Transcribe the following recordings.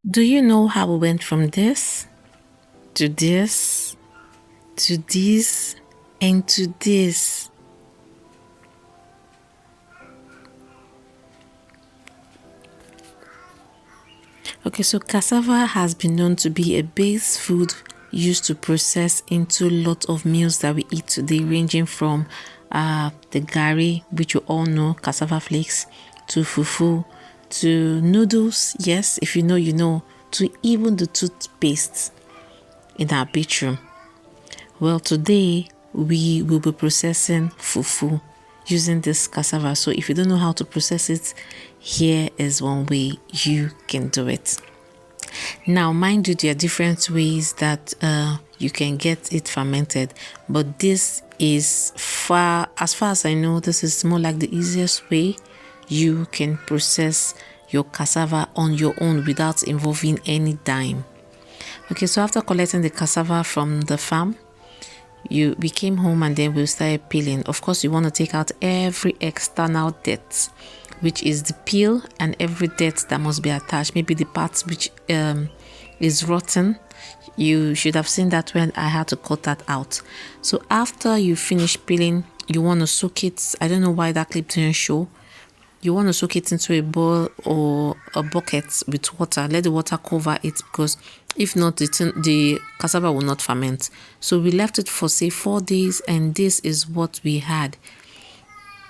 Do you know how we went from this to this to this and to this? Okay, so cassava has been known to be a base food used to process into lots of meals that we eat today, ranging from the gari, which you all know, cassava flakes, to fufu, to noodles, yes, if you know, you know, to even the toothpaste in our bedroom. Well, today we will be processing fufu using this cassava. So if you don't know how to process it, here is one way you can do it. Now, mind you, there are different ways that you can get it fermented, but this is as far as I know, this is more like the easiest way you can process your cassava on your own without involving any dime. Okay, so after collecting the cassava from the farm, we came home and then we started peeling. Of course, you want to take out every external dirt, which is the peel, and every dirt that must be attached, maybe the parts which is rotten. You should have seen that when I had to cut that out. So after you finish peeling, you want to soak it. I don't know why that clip didn't show. You want to soak it into a bowl or a bucket with water. Let the water cover it, because if not, the cassava will not ferment. So we left it for say 4 days, and this is what we had.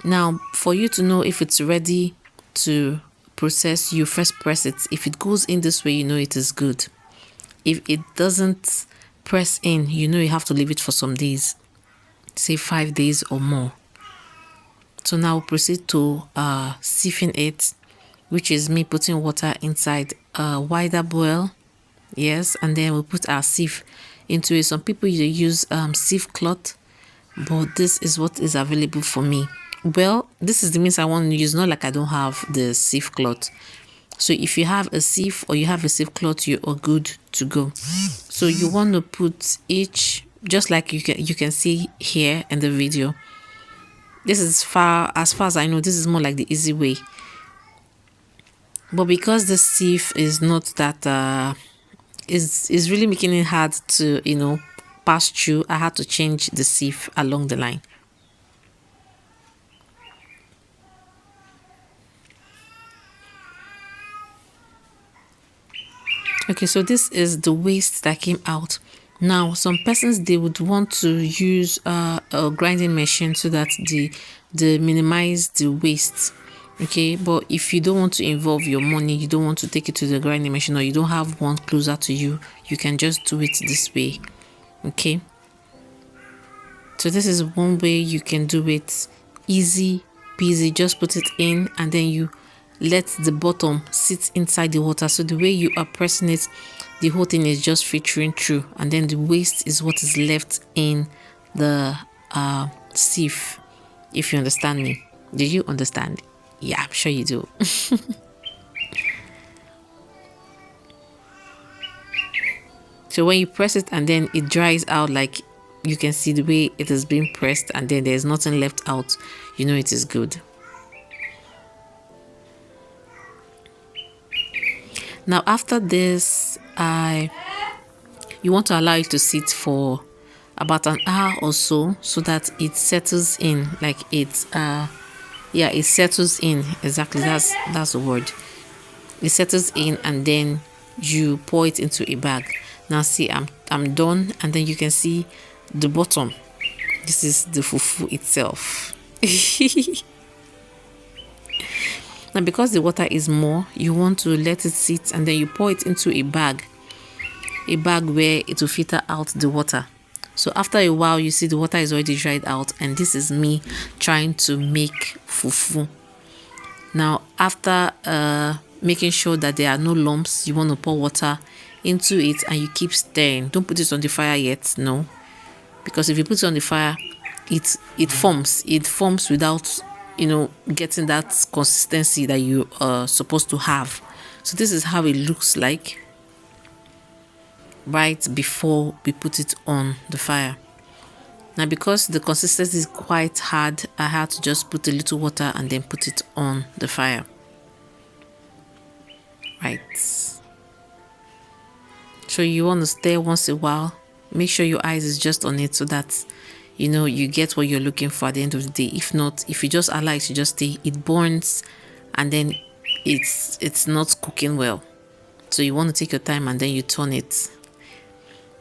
Now, for you to know if it's ready to process, you first press it. If it goes in this way, you know it is good. If it doesn't press in, you know you have to leave it for some days, say 5 days or more. So now we'll proceed to sieving it, which is me putting water inside a wider boil. Yes, and then we'll put our sieve into it. Some people use sieve cloth, but this is what is available for me. Well, this is the means I want to use, not like I don't have the sieve cloth. So if you have a sieve or you have a sieve cloth, you are good to go. So you want to put each, just like you can see here in the video. This is as far as I know, this is more like the easy way. But because the sieve is not that is really making it hard to, pass through, I had to change the sieve along the line. Okay, so this is the waste that came out. Now, some persons, they would want to use a grinding machine so that they minimize the waste. Okay, but if you don't want to involve your money, you don't want to take it to the grinding machine, or you don't have one closer to you, you can just do it this way. Okay, so this is one way you can do it. Easy peasy. Just put it in, and then you let the bottom sit inside the water. So the way you are pressing it, the whole thing is just filtering through, and then the waste is what is left in the sieve. If you understand me. Did you understand? Yeah, I'm sure you do. So when you press it and then it dries out, like you can see the way it is being pressed, and then there's nothing left out, you know it is good. Now after this, you want to allow it to sit for about an hour or so that it settles in, like it settles in. Exactly, that's the word. It settles in, and then you pour it into a bag. Now see, I'm done, and then you can see the bottom. This is the fufu itself. Now because the water is more, you want to let it sit, and then you pour it into a bag where it will filter out the water. So after a while, you see the water is already dried out, and this is me trying to make fufu. Now after making sure that there are no lumps, you want to pour water into it, and you keep stirring. Don't put it on the fire yet, no, because if you put it on the fire, it forms without getting that consistency that you are supposed to have. So this is how it looks like right before we put it on the fire. Now because the consistency is quite hard, I had to just put a little water and then put it on the fire. Right. So you want to stir once in a while. Make sure your eyes is just on it so that you get what you're looking for at the end of the day. If not, if you just allow it to just stay, it burns and then it's not cooking well. So you want to take your time and then you turn it.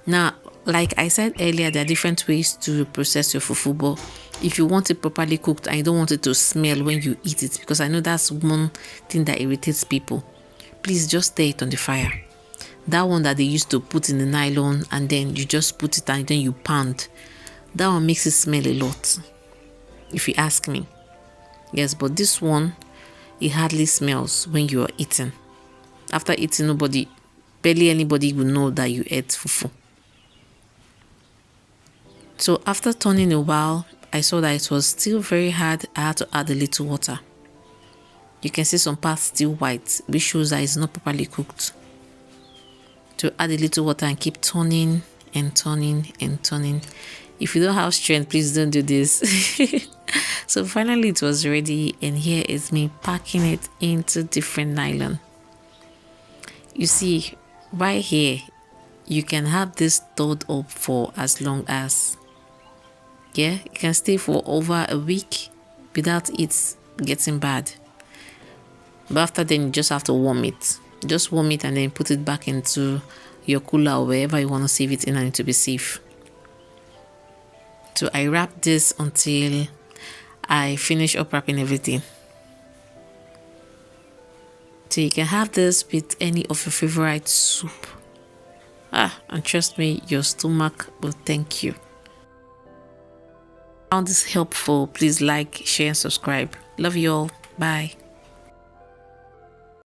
Now, like I said earlier, there are different ways to process your fufu, but if you want it properly cooked and you don't want it to smell when you eat it, because I know that's one thing that irritates people, please just stir it on the fire. That one that they used to put in the nylon and then you just put it and then you pound, that one makes it smell a lot, if you ask me. Yes, but this one, it hardly smells when you are eating. After eating, barely anybody will know that you ate fufu. So after turning a while, I saw that it was still very hard. I had to add a little water. You can see some parts still white, which shows that it's not properly cooked. To add a little water and keep turning and turning and turning. If you don't have strength, please don't do this. So finally it was ready, and here is me packing it into different nylon. You see, right here, you can have this stored up for as long as, it can stay for over a week without it getting bad. But after then, you just have to warm it. Just warm it and then put it back into your cooler or wherever you want to save it in and to be safe. So I wrap this until I finish up wrapping everything. So you can have this with any of your favorite soup. And trust me, your stomach will thank you. Found this helpful, please like, share, and subscribe. Love you all. Bye.